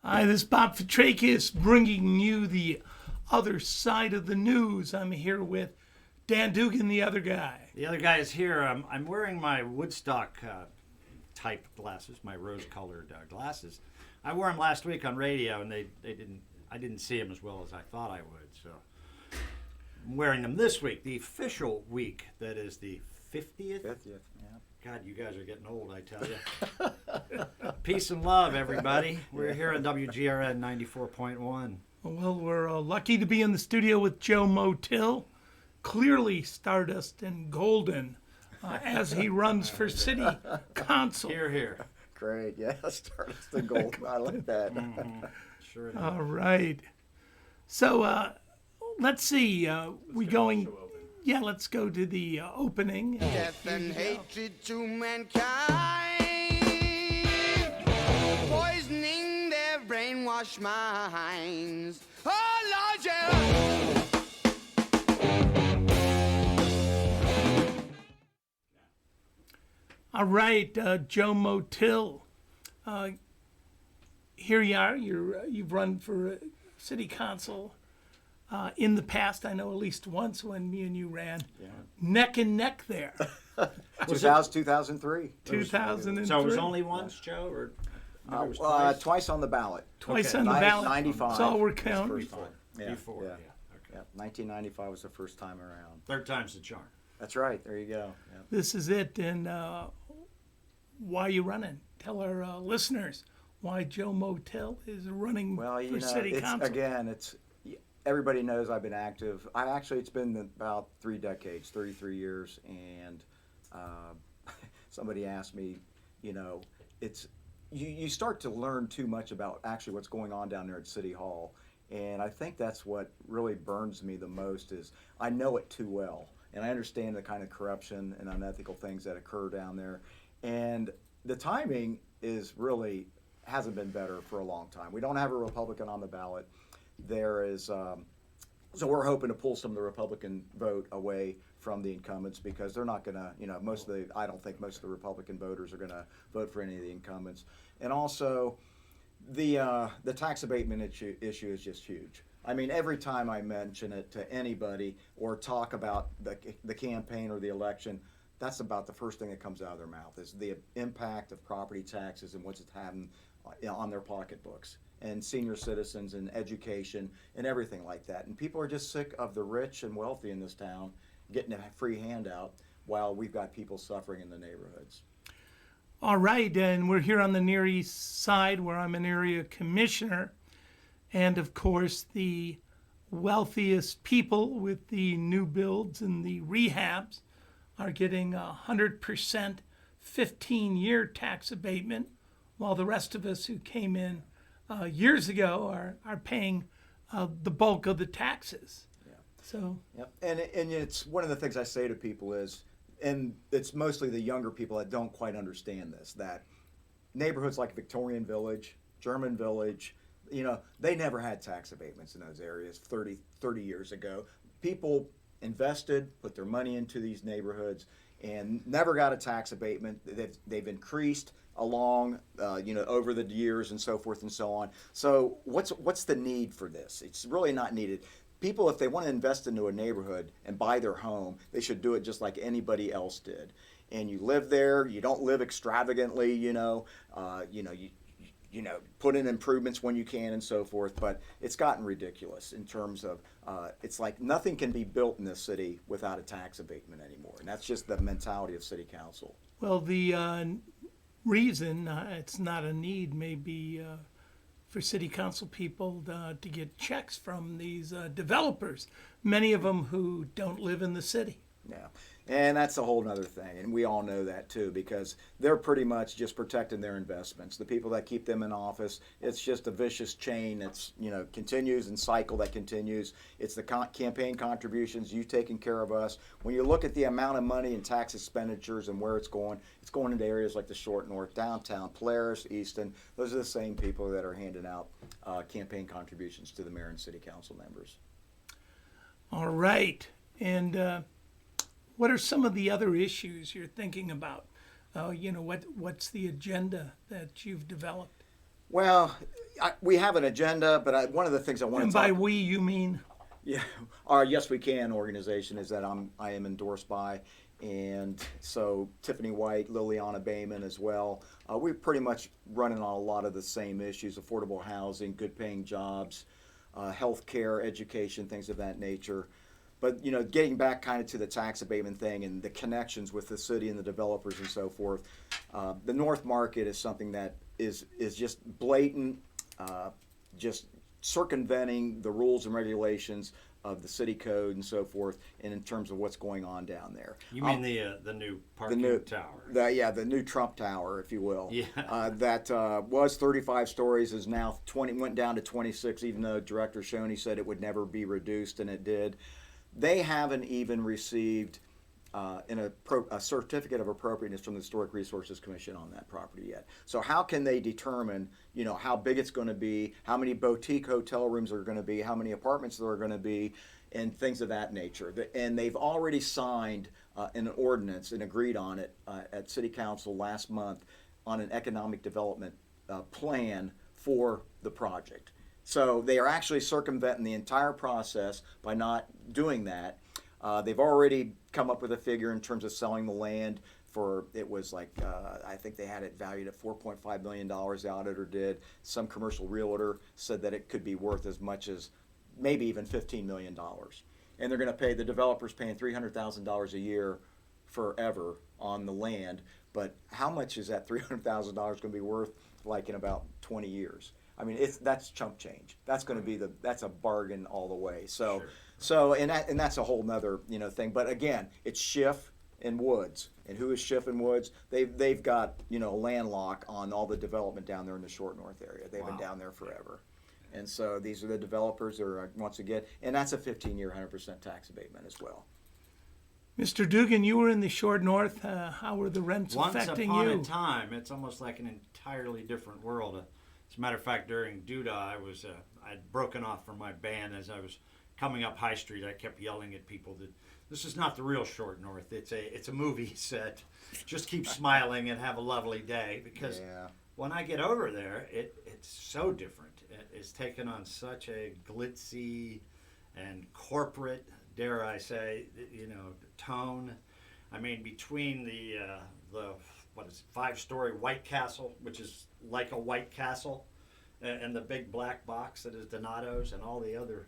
Hi, this is Bob Fitrakis bringing you the other side of the news. I'm here with Dan Dougan, the other guy. The other guy is here. I'm wearing my Woodstock type glasses, my rose-colored glasses. I wore them last week on radio, and I didn't see them as well as I thought I would. So I'm wearing them this week, the official week. That is the 50th. 50th, yeah. God, you guys are getting old, I tell you. Peace and love, everybody. We're here on WGRN 94.1. Well, we're lucky to be in the studio with Joe Motil, clearly stardust and golden, as he runs for city council. Here, here. Great, yeah, stardust and gold. I like that. Mm-hmm. Sure it is. All right. So let's see. We going? Yeah, let's go to the opening. Death and hatred to mankind, poisoning their brainwashed minds. Oh, Lord, yeah. All right, Joe Motil. Here you are. You've run for city council. In the past, I know at least once when me and you ran neck and neck there. 2003. 2003. So it was only once, Joe? Or maybe it was twice? Twice on the ballot. Twice Okay. on the ballot. 95. That's all we're was the counting. first time. Yeah, Before, yeah. Okay. Yeah, 1995 was the first time around. Third time's the charm. That's right. There you go. Yeah. This is it. And why are you running? Tell our listeners why Joe Motil is running Well, for city council. it's everybody knows I've been active. It's been about 3 decades, 33 years, and somebody asked me, you start to learn too much about actually what's going on down there at City Hall, and I think that's what really burns me the most is I know it too well, and I understand the kind of corruption and unethical things that occur down there, and the timing hasn't been better for a long time. We don't have a Republican on the ballot. There is, so we're hoping to pull some of the Republican vote away from the incumbents because they're not going to, I don't think most of the Republican voters are going to vote for any of the incumbents. And also, the tax abatement issue is just huge. I mean, every time I mention it to anybody or talk about the campaign or the election, that's about the first thing that comes out of their mouth is the impact of property taxes and what's it having on their pocketbooks and senior citizens and education and everything like that. And people are just sick of the rich and wealthy in this town getting a free handout while we've got people suffering in the neighborhoods. All right, and we're here on the Near East Side where I'm an area commissioner. And of course, the wealthiest people with the new builds and the rehabs are getting 100% 15-year tax abatement, while the rest of us who came in years ago are paying the bulk of the taxes. Yeah. So. Yep. And it's one of the things I say to people is, and it's mostly the younger people that don't quite understand this, that neighborhoods like Victorian Village, German Village, they never had tax abatements in those areas 30 years ago. People invested, put their money into these neighborhoods, and never got a tax abatement. They've increased along, over the years and so forth and so on. So what's the need for this? It's really not needed. People, if they want to invest into a neighborhood and buy their home, they should do it just like anybody else did. And you live there. You don't live extravagantly. Put in improvements when you can and so forth, but it's gotten ridiculous in terms of, it's like nothing can be built in this city without a tax abatement anymore, and that's just the mentality of city council. Well, the reason it's not a need may be for city council people to get checks from these developers, many of them who don't live in the city. Yeah, and that's a whole nother thing, and we all know that too, because they're pretty much just protecting their investments. The people that keep them in office, it's just a vicious chain that's, continues and cycle that continues. It's the campaign contributions, you taking care of us. When you look at the amount of money and tax expenditures and where it's going into areas like the Short North, downtown, Polaris, Easton. Those are the same people that are handing out campaign contributions to the mayor and city council members. All right, and what are some of the other issues you're thinking about? What's the agenda that you've developed? Well, we have an agenda, but one of the things I want And to talk by we, you mean? Yeah, our Yes We Can organization is that I am endorsed by, and so Tiffany White, Liliana Bayman as well. We're pretty much running on a lot of the same issues: affordable housing, good-paying jobs, health care, education, things of that nature. But getting back kind of to the tax abatement thing and the connections with the city and the developers and so forth, the North Market is something that is just blatant, just circumventing the rules and regulations of the city code and so forth, and in terms of what's going on down there. You mean the new parking tower? The new Trump Tower, if you will. Yeah. That was 35 stories, is now 20, went down to 26, even though Director Shoney said it would never be reduced, and it did. They haven't even received a certificate of appropriateness from the Historic Resources Commission on that property yet. So how can they determine, how big it's going to be, how many boutique hotel rooms are going to be, how many apartments there are going to be, and things of that nature? And they've already signed an ordinance and agreed on it at City Council last month on an economic development plan for the project. So they are actually circumventing the entire process by not doing that. They've already come up with a figure in terms of selling the land for, it was like, I think they had it valued at $4.5 million, the auditor did. Some commercial realtor said that it could be worth as much as maybe even $15 million. And they're going to pay, the developers paying $300,000 a year forever on the land. But how much is that $300,000 going to be worth like in about 20 years? I mean, that's chump change. That's going to be that's a bargain all the way. So, Sure. So and that's a whole nother thing. But again, it's Schiff and Woods. And who is Schiff and Woods? They've got landlock on all the development down there in the Short North area. They've been down there forever. And so these are the developers that are, once again, and that's a 15-year 100% tax abatement as well. Mr. Dougan, you were in the Short North. How were the rents affecting you? Once upon a time, it's almost like an entirely different world. As a matter of fact, during Duda, I'd broken off from my band. As I was coming up High Street, I kept yelling at people that this is not the real Short North. It's a movie set. Just keep smiling and have a lovely day. Because when I get over there, it's so different. It's taken on such a glitzy and corporate, dare I say, tone. I mean, between the what is it, 5-story White Castle, which is like a White Castle, and the big black box that is Donato's, and all the other,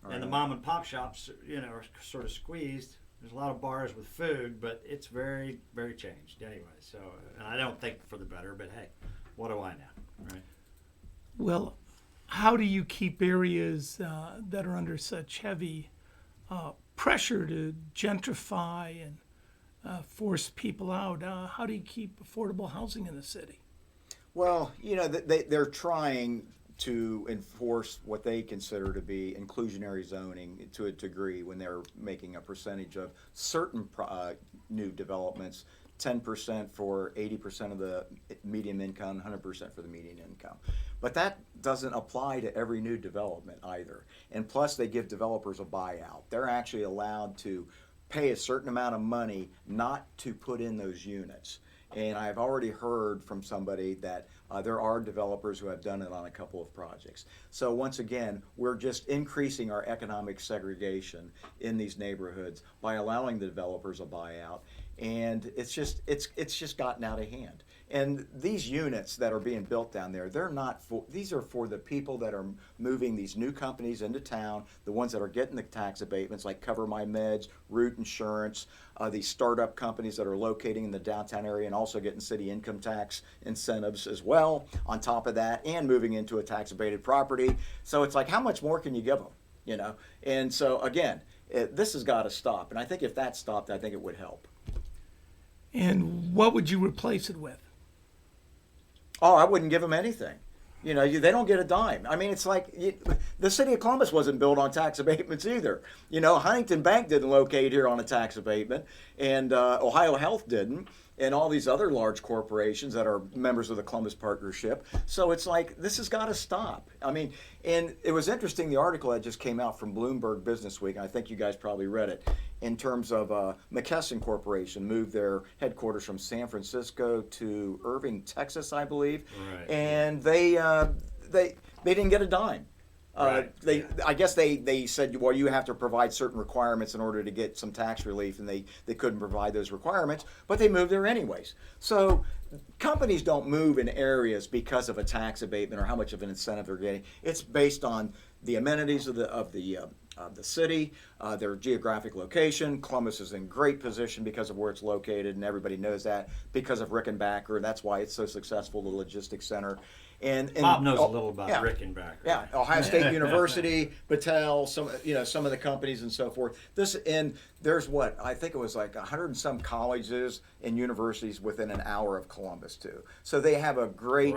and the mom and pop shops, are sort of squeezed. There's a lot of bars with food, but it's very, very changed anyway. So, and I don't think for the better, but hey, what do I know, right? Well, how do you keep areas that are under such heavy pressure to gentrify and force people out? How do you keep affordable housing in the city? Well, they're trying to enforce what they consider to be inclusionary zoning to a degree when they're making a percentage of certain new developments, 10% for 80% of the median income, 100% for the median income. But that doesn't apply to every new development either. And plus, they give developers a buyout. They're actually allowed to pay a certain amount of money not to put in those units. And I've already heard from somebody that there are developers who have done it on a couple of projects. So once again, we're just increasing our economic segregation in these neighborhoods by allowing the developers a buyout. And it's just gotten out of hand. And these units that are being built down there, these are for the people that are moving these new companies into town, the ones that are getting the tax abatements like Cover My Meds, Root Insurance, these startup companies that are locating in the downtown area and also getting city income tax incentives as well on top of that, and moving into a tax abated property. So it's like, how much more can you give them? And so again, this has got to stop. And I think if that stopped, I think it would help. And what would you replace it with? Oh, I wouldn't give them anything. They don't get a dime. I mean, it's like the city of Columbus wasn't built on tax abatements either. Huntington Bank didn't locate here on a tax abatement, and Ohio Health didn't, and all these other large corporations that are members of the Columbus Partnership. So it's like, this has got to stop. I mean, and it was interesting, the article that just came out from Bloomberg Business Week, and I think you guys probably read it, in terms of McKesson Corporation moved their headquarters from San Francisco to Irving, Texas, I believe. Right. And they they didn't get a dime. Right. I guess they said, well, you have to provide certain requirements in order to get some tax relief, and they couldn't provide those requirements, but they moved there anyways. So companies don't move in areas because of a tax abatement or how much of an incentive they're getting. It's based on the amenities of the city, their geographic location. Columbus is in great position because of where it's located, and everybody knows that because of Rickenbacker. That's why it's so successful, the logistics center. And Bob knows a little about yeah. Rickenbacker. Yeah, Ohio State University, Motil, some of the companies and so forth. There's what I think it was like 100 and some colleges and universities within an hour of Columbus too. So they have a great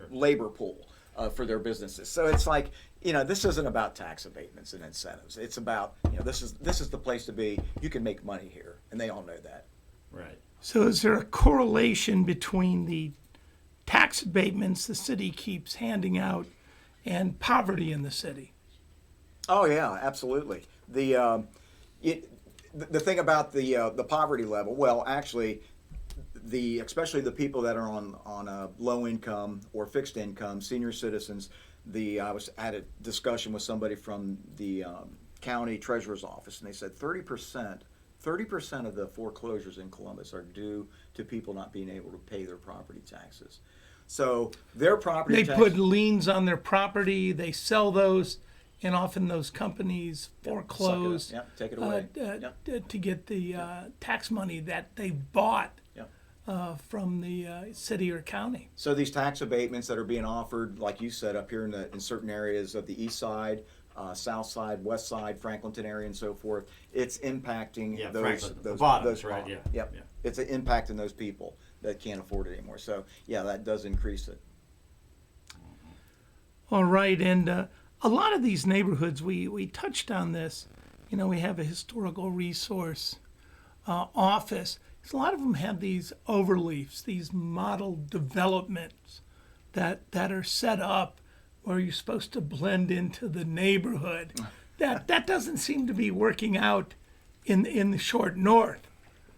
labor pool for their businesses. So it's like, this isn't about tax abatements and incentives. It's about, this is the place to be. You can make money here, and they all know that. Right. So is there a correlation between the tax abatements the city keeps handing out and poverty in the city? Oh yeah, absolutely. The thing about the poverty level, well, actually, especially the people that are on a low income or fixed income, senior citizens. I was at a discussion with somebody from the county treasurer's office, and they said 30% of the foreclosures in Columbus are due to people not being able to pay their property taxes. So their property They tax, put liens on their property, they sell those, and often those companies foreclose take it away. To get the tax money that they bought from the city or county. So these tax abatements that are being offered, like you said, up here in certain areas of the east side, south side, west side, Franklinton area, and so forth, it's impacting those bottoms, right? bottom. Yeah. Yep. Yeah. It's impacting those people that can't afford it anymore. So yeah, that does increase it. All right, and a lot of these neighborhoods, we touched on this. We have a historical resource office. A lot of them have these overleafs, these model developments that are set up where you're supposed to blend into the neighborhood. That doesn't seem to be working out in the short north.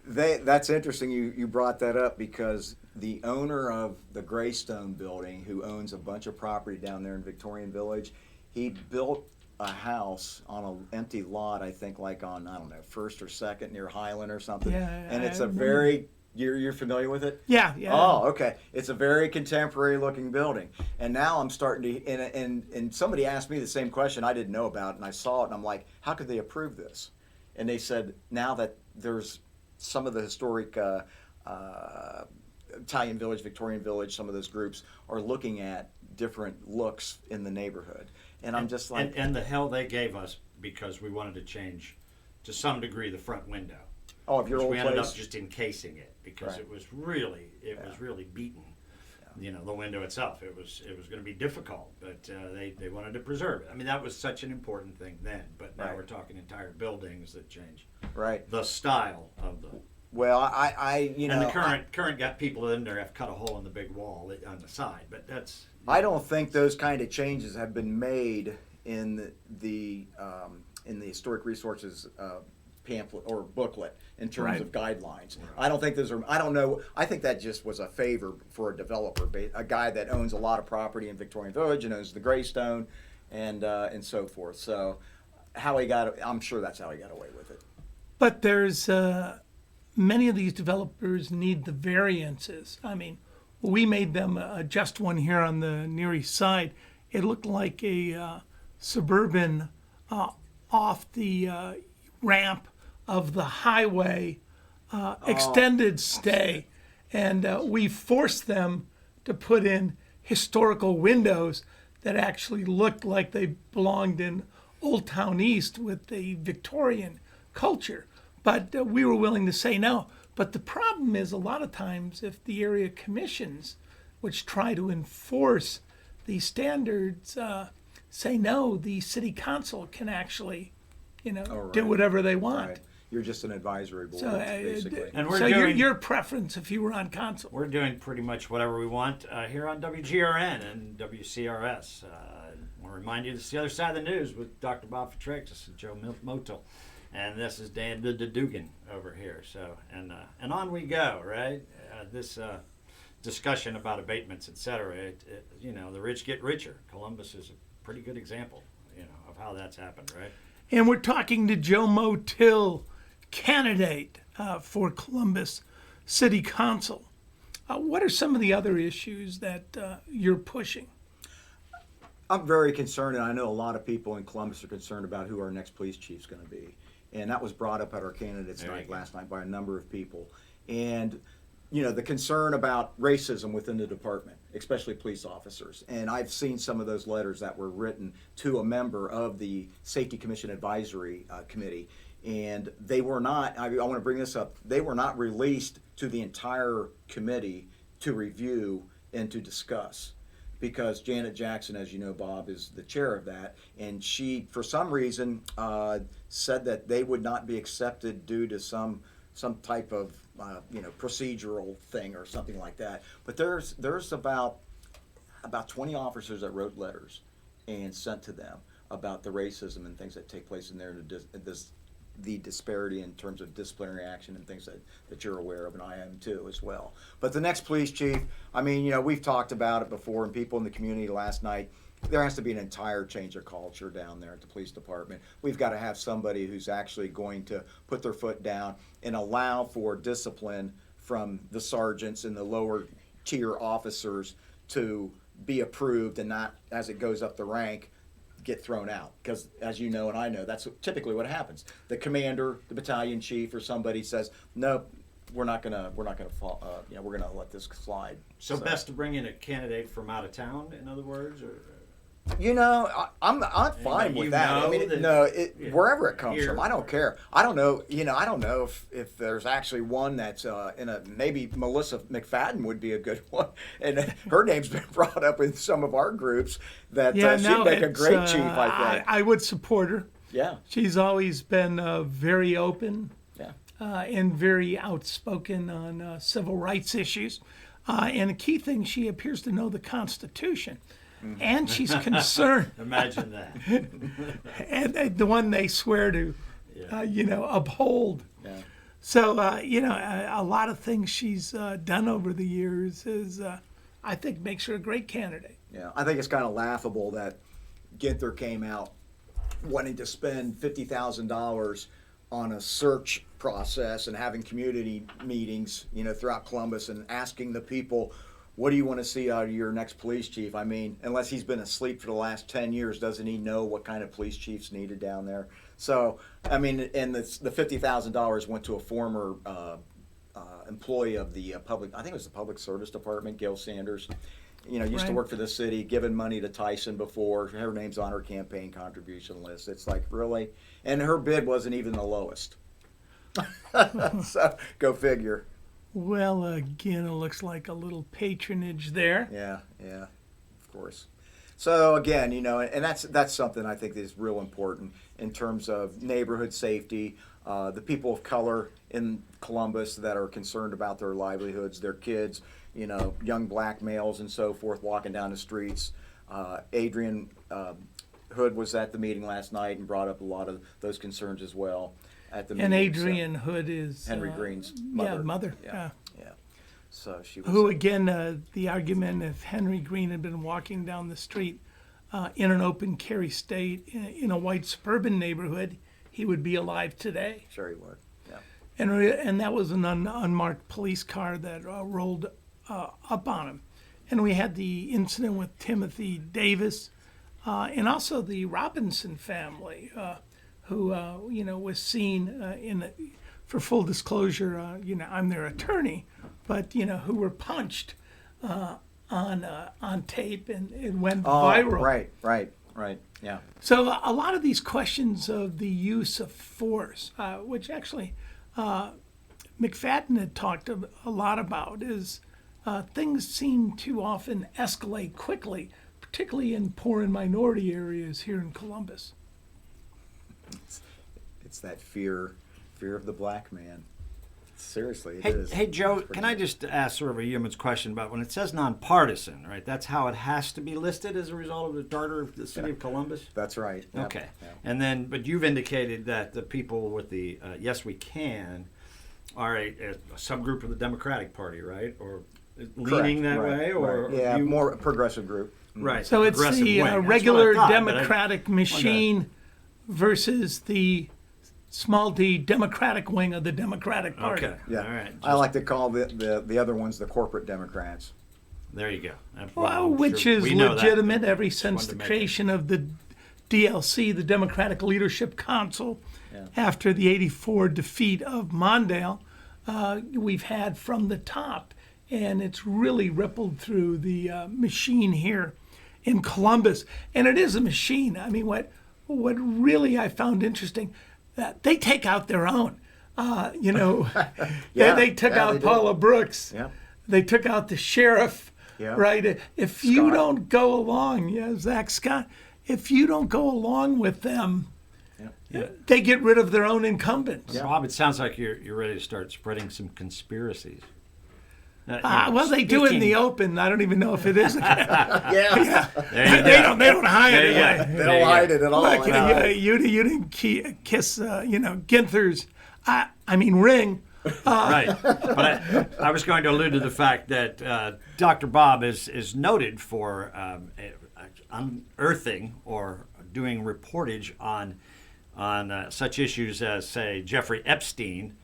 That's interesting you brought that up, because the owner of the Greystone building, who owns a bunch of property down there in Victorian Village, he built a house on an empty lot, I think like on, I don't know, 1st or 2nd near Highland or something. Yeah, and it's I a remember. very, you're familiar with it? Yeah. Oh, okay. It's a very contemporary looking building. And now I'm starting to, and somebody asked me the same question I didn't know about, and I saw it, and I'm like, how could they approve this? And they said, now that there's some of the historic Italian Village, Victorian Village, some of those groups are looking at different looks in the neighborhood. And I'm just like... And the hell they gave us because we wanted to change, to some degree, the front window. Oh, of your old we ended place? up just encasing it because Right. it was really beaten. The window itself, it was going to be difficult, but they wanted to preserve it. I mean, that was such an important thing then, but now Right. we're talking entire buildings that change Right. the style of the... Well, I And the current got people in there have cut a hole in the big wall on the side, but that's... I don't think those kind of changes have been made in the historic resources pamphlet or booklet in terms Right. of guidelines. I don't think those are. I don't know. I think that just was a favor for a developer, a guy that owns a lot of property in Victorian Village and owns the Greystone, and so forth. So how he got it, I'm sure that's how he got away with it. But there's many of these developers need the variances. I mean, we made them adjust one here on the Near East Side. It looked like a suburban off the ramp of the highway extended stay. And we forced them to put in historical windows that actually looked like they belonged in Old Town East with the Victorian culture. But we were willing to say no. But the problem is, a lot of times, if the area commissions, which try to enforce these standards, say no, the city council can actually, do whatever they want. Right. You're just an advisory board, So, basically. And we're so doing, your preference if you were on council. we're doing pretty much whatever we want here on WGRN and WCRS. I want to remind you, this is the other side of the news with Dr. Bob Fitrakis and Joe Motil. And this is Dan Dougan over here. So and on we go, right? This discussion about abatements, etc. The rich get richer. Columbus is a pretty good example, of how that's happened, right? And we're talking to Joe Motil, candidate for Columbus City Council. What are some of the other issues that you're pushing? I'm very concerned, and I know a lot of people in Columbus are concerned about who our next police chief's going to be. And that was brought up at our candidates night last night by a number of people. And, the concern about racism within the department, especially police officers. And I've seen some of those letters that were written to a member of the Safety Commission Advisory Committee. And they were not, I want to bring this up, they were not released to the entire committee to review and to discuss. Because Janet Jackson, as you know, Bob, is the chair of that, and she, for some reason, said that they would not be accepted due to some type of procedural thing or something like that. But there's about 20 officers that wrote letters and sent to them about the racism and things that take place in there, the disparity in terms of disciplinary action and things that you're aware of, and I am too as well. But the next police chief, we've talked about it before, and people in the community last night, there has to be an entire change of culture down there at the police department. We've got to have somebody who's actually going to put their foot down and allow for discipline from the sergeants and the lower tier officers to be approved, and not, as it goes up the rank, get thrown out. Because as you know and I know, that's typically what happens. The commander, the battalion chief, or somebody says, "Nope, we're not gonna fall. We're gonna let this slide." So best to bring in a candidate from out of town, in other words, or. I'm fine with that. Wherever it comes from, I don't care. I don't know. I don't know if there's actually one that's maybe Melissa McFadden would be a good one, and her name's been brought up in some of our groups that she'd make a great chief. I think I would support her. Yeah, she's always been very open. Yeah, and very outspoken on civil rights issues, and a key thing, she appears to know the Constitution. Mm-hmm. And she's concerned. Imagine that. And the one they swear to, uphold. Yeah. So, a lot of things she's done over the years is, I think, makes her a great candidate. Yeah, I think it's kind of laughable that Ginther came out wanting to spend $50,000 on a search process and having community meetings, throughout Columbus, and asking the people, what do you want to see out of your next police chief? Unless he's been asleep for the last 10 years, doesn't he know what kind of police chief's needed down there? So, and the $50,000 went to a former employee of the public, I think it was the Public Service Department, Gail Sanders. Used to work for the city, given money to Tyson before. Her name's on her campaign contribution list. It's like, really? And her bid wasn't even the lowest. So, go figure. Well, again, it looks like a little patronage there. Yeah, of course. So again, and that's something I think is real important in terms of neighborhood safety. The people of color in Columbus that are concerned about their livelihoods, their kids, young black males and so forth walking down the streets. Adrian Hood was at the meeting last night and brought up a lot of those concerns as well. At the and meeting, Adrian Hood is Henry Green's mother. Yeah, mother. Yeah. So she was. Who again? The argument: if Henry Green had been walking down the street in an open carry state in a white suburban neighborhood, he would be alive today. Sure, he would. Yeah. And that was an unmarked police car that rolled up on him, and we had the incident with Timothy Davis, and also the Robinson family. Who was seen for full disclosure, I'm their attorney, but who were punched on tape and it went viral. Right, yeah. So a lot of these questions of the use of force, which actually McFadden had talked a lot about, is things seem to often escalate quickly, particularly in poor and minority areas here in Columbus. It's that fear of the black man. Seriously, it is. Hey, Joe, can I just ask sort of a human's question about when it says nonpartisan, right? That's how it has to be listed as a result of the charter of the city of Columbus? That's right. Yep. Okay. Yep. And then, but you've indicated that the people with the Yes We Can are a subgroup of the Democratic Party, right? Or leaning that Correct, way, or yeah, you, more progressive group. right? So it's progressive the wing. That's what I regular thought, but I Democratic machine versus the small d Democratic wing of the Democratic Party. Okay. Yeah, All right. I like to call the other ones the corporate Democrats. There you go. Well, which sure is we know that, legitimate but ever just since wanted the to make it. creation of the DLC, the Democratic Leadership Council, after the '84 defeat of Mondale. We've had from the top, and it's really rippled through the machine here in Columbus. And it is a machine. I mean, what really I found interesting, they take out their own. They took out they did. Paula Brooks. Yeah. They took out the sheriff. Yeah. Right. If you Scott. don't go along, Zach Scott, if you don't go along with them, they get rid of their own incumbents. Bob, it sounds like you're ready to start spreading some conspiracies. Well, they do it in the open. I don't even know if it is. Yeah. There you They go. don't hide There it. you Like, go. They There don't you hide go. it at all. like, No. you didn't kiss, Ginther's, ring. Right. But I was going to allude to the fact that Dr. Bob is noted for unearthing or doing reportage on such issues as, say, Jeffrey Epstein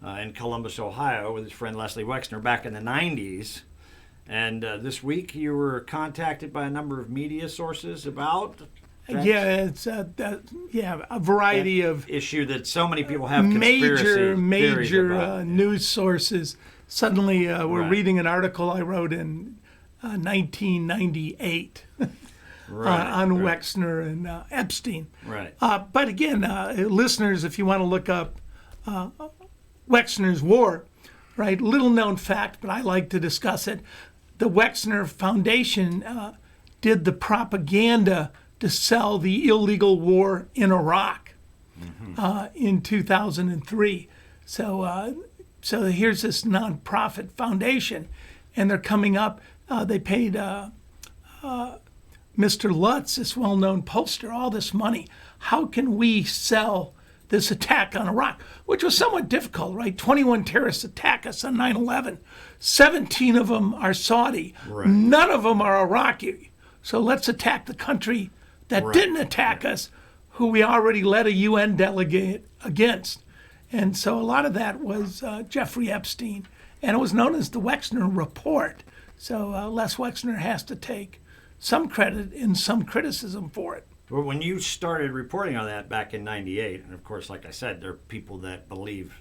in Columbus, Ohio, with his friend Leslie Wexner back in the 90s. And this week you were contacted by a number of media sources about that It's a variety of issue that so many people have conspiracy theories major about. news sources. Suddenly, we're Right. reading an article I wrote in 1998 Right, on right. Wexner and Epstein. Right. But again, listeners, if you want to look up Wexner's War, right? Little known fact, but I like to discuss it. The Wexner Foundation did the propaganda to sell the illegal war in Iraq in 2003. So here's this nonprofit foundation, and they're coming up. They paid Mr. Lutz, this well-known pollster, all this money. How can we sell this attack on Iraq, which was somewhat difficult, right? 21 terrorists attack us on 9/11. 17 of them are Saudi. Right. None of them are Iraqi. So let's attack the country that didn't attack us, who we already led a UN delegate against. And so a lot of that was Jeffrey Epstein. And it was known as the Wexner Report. So Les Wexner has to take some credit and some criticism for it. Well, when you started reporting on that back in '98, and of course, like I said, there are people that believe,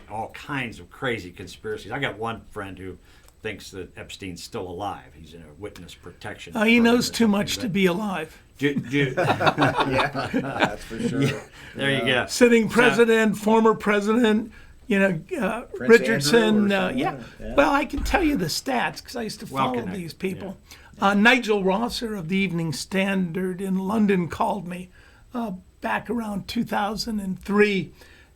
all kinds of crazy conspiracies. I got one friend who thinks that Epstein's still alive. He's in a witness protection. He program knows or too something, much to but be alive. That's for sure. There you go. Sitting president, former president, Richardson. Andrew or Yeah. someone, Well, I can tell you the stats because I used to follow connected, these people. Nigel Rosser of the Evening Standard in London called me back around 2003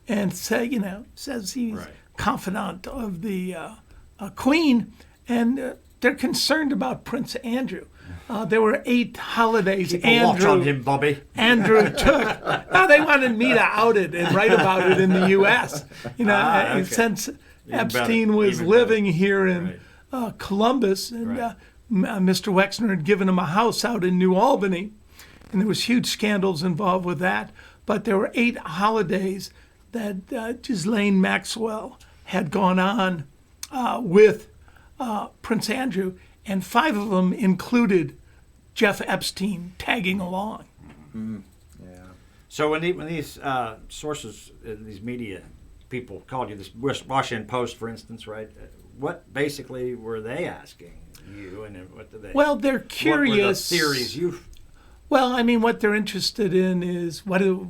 and says he's Right. confidant of the Queen, and they're concerned about Prince Andrew. There were 8 holidays Watch on him, Bobby. Andrew took. They wanted me to out it and write about it in the U.S. Okay. Since better, Epstein was even living better. here in Columbus, and Right. Mr. Wexner had given him a house out in New Albany, and there was huge scandals involved with that. But there were 8 holidays that Ghislaine Maxwell had gone on with Prince Andrew, and 5 of them included Jeff Epstein tagging along. So when these sources, these media people called you, this Washington Post, for instance, right? What basically were they asking you, and what did they? Well, they're curious. What were the theories you? Well, I mean, what they're interested in is what did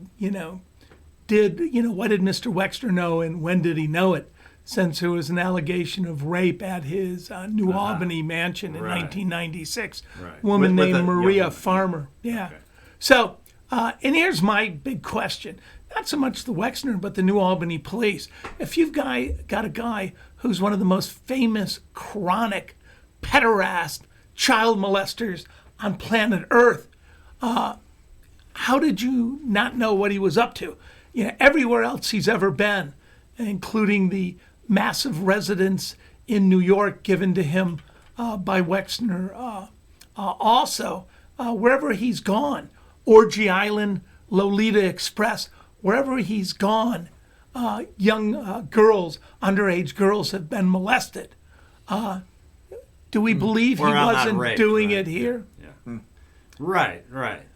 Mr. Wexner know, and when did he know it? Since there was an allegation of rape at his New Albany mansion in Right. 1996, Right. woman With a named young Maria woman. Farmer. Yeah. Okay. So, and here's my big question: not so much the Wexner, but the New Albany police. If you've got a guy who's one of the most famous chronic pederast child molesters on planet Earth, how did you not know what he was up to? Everywhere else he's ever been, including the massive residence in New York given to him by Wexner. Also, wherever he's gone, Orgy Island, Lolita Express, wherever he's gone, young girls, underage girls have been molested. Do we believe he Or not wasn't raped, doing right. it here? Right.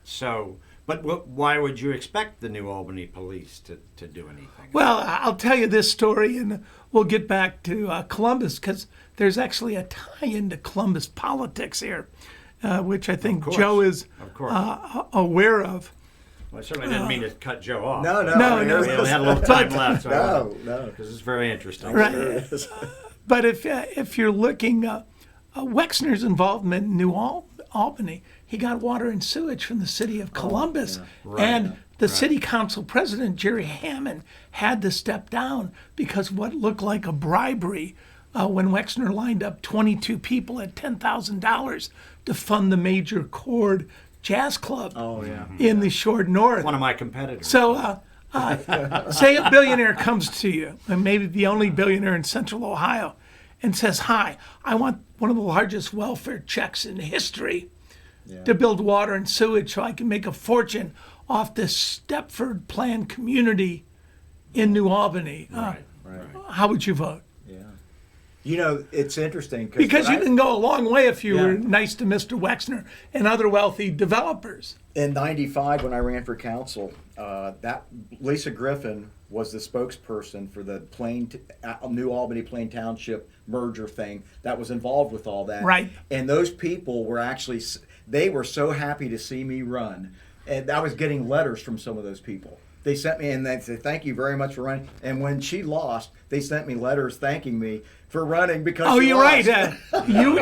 So, but why would you expect the New Albany police to do anything? Well, I'll tell you this story, and we'll get back to Columbus, because there's actually a tie into Columbus politics here, which I think course. Joe is Of course. Aware of. Well, I certainly didn't mean to cut Joe off. No, no, No, I mean, no. We only had a little time left. No, no. Because it's very interesting. Right. Sure it is. But if you're looking, Wexner's involvement in New Albany, he got water and sewage from the city of Columbus, and the city council president, Jerry Hammond, had to step down because what looked like a bribery when Wexner lined up 22 people at $10,000 to fund the Major Chord Jazz Club in the Shore North. One of my competitors. So, say a billionaire comes to you, and maybe the only billionaire in Central Ohio, and says, "Hi, I want one of the largest welfare checks in history to build water and sewage so I can make a fortune off this Stepford planned community in New Albany." How would you vote? You know, it's interesting Because you when can go a long way if you Yeah. were nice to Mr. Wexner and other wealthy developers. in '95 when I ran for council, that Lisa Griffin was the spokesperson for the New Albany Plain Township merger thing that was involved with all that. Right. And those people were actually, they were so happy to see me run. And I was getting letters from some of those people. They sent me and they said, "Thank you very much for running." And when she lost, they sent me letters thanking me for running because Oh, she you're lost. right. You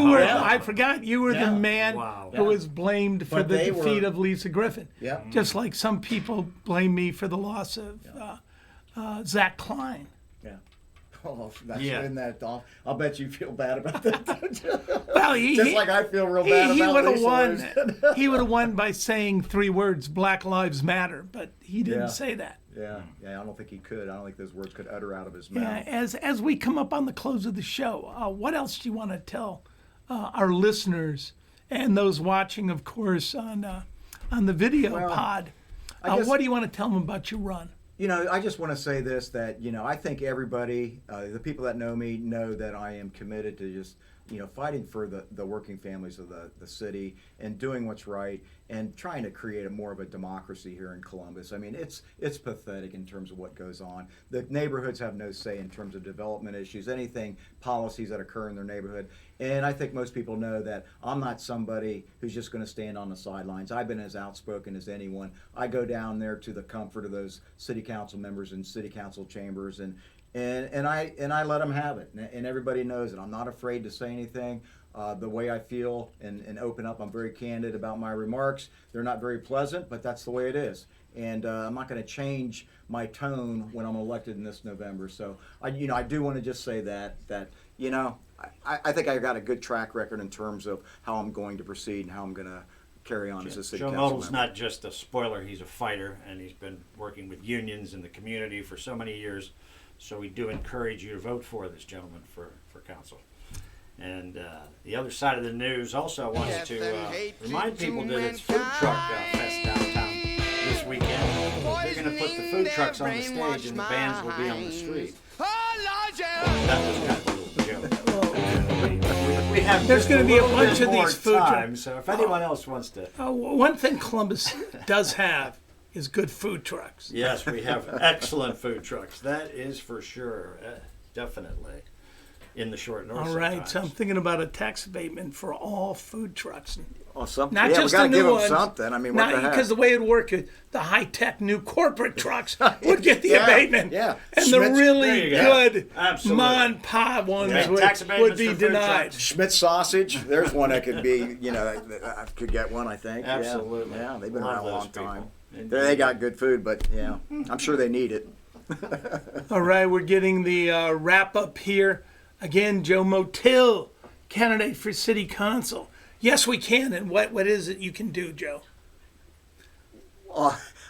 were. I forgot. You were the Yeah. man Wow. who was blamed for But the they defeat were- of Lisa Griffin. Yeah. Just like some people blame me for the loss of Zach Klein. Yeah. Oh, that's Yeah. isn't that off? I'll bet you feel bad about that. Don't you? Well, Just like I feel real bad he about would have Lisa won. losing. He would have won by saying 3 words: "Black Lives Matter," but he didn't Yeah. say that. Yeah, I don't think he could. I don't think those words could utter out of his Yeah, mouth. as we come up on the close of the show, what else do you want to tell our listeners and those watching, of course, on the video Well, pod? I guess- What do you want to tell them about your run? You know, I just want to say this, that, I think everybody, the people that know me, know that I am committed to just, fighting for the working families of the city and doing what's right and trying to create more of a democracy here in Columbus. I mean, it's pathetic in terms of what goes on. The neighborhoods have no say in terms of development issues, anything, policies that occur in their neighborhood. And I think most people know that I'm not somebody who's just going to stand on the sidelines. I've been as outspoken as anyone. I go down there to the comfort of those city council members and city council chambers, and I let them have it. And everybody knows it. I'm not afraid to say anything. The way I feel and open up. I'm very candid about my remarks. They're not very pleasant, but that's the way it is. And I'm not going to change my tone when I'm elected in this November. So I do want to just say that I think I got a good track record in terms of how I'm going to proceed and how I'm going to carry on as a city Joe council Motil's member. not just a spoiler, he's a fighter, and he's been working with unions in the community for so many years. So we do encourage you to vote for this gentleman for council. And the other side of the news also wants to remind people that it's Food Truck Fest downtown this weekend. They're going to put the food trucks on the stage and the bands will be on the street. That was kind of a little joke. We have There's just gonna be a little bunch bit of these more food trucks. time, so if anyone else wants to. One thing Columbus does have is good food trucks. Yes, we have excellent food trucks. That is for sure, definitely, in the short north. All right, so I'm sometimes. thinking about a tax abatement for all food trucks. Oh, something. Not Yeah, just we got the to give new them ones. something. I mean, what the heck? Because the way it would work, the high-tech new corporate trucks would get the Yeah, abatement. yeah. And the Schmidt's- there really you go. good Absolutely. mom and pop ones Yeah, would, tax abatements be for food denied. trucks. Schmidt sausage. There's one that could be, I could get one, I think. Yeah. Absolutely. Yeah, they've been Love around a long those people. time. Indeed. They got good food, but yeah, I'm sure they need it. All right, we're getting the wrap-up here. Again, Joe Motil, candidate for city council. Yes, we can. And what is it you can do, Joe?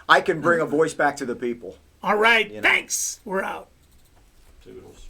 I can bring a voice back to the people. All right, thanks. We're out. Toodles.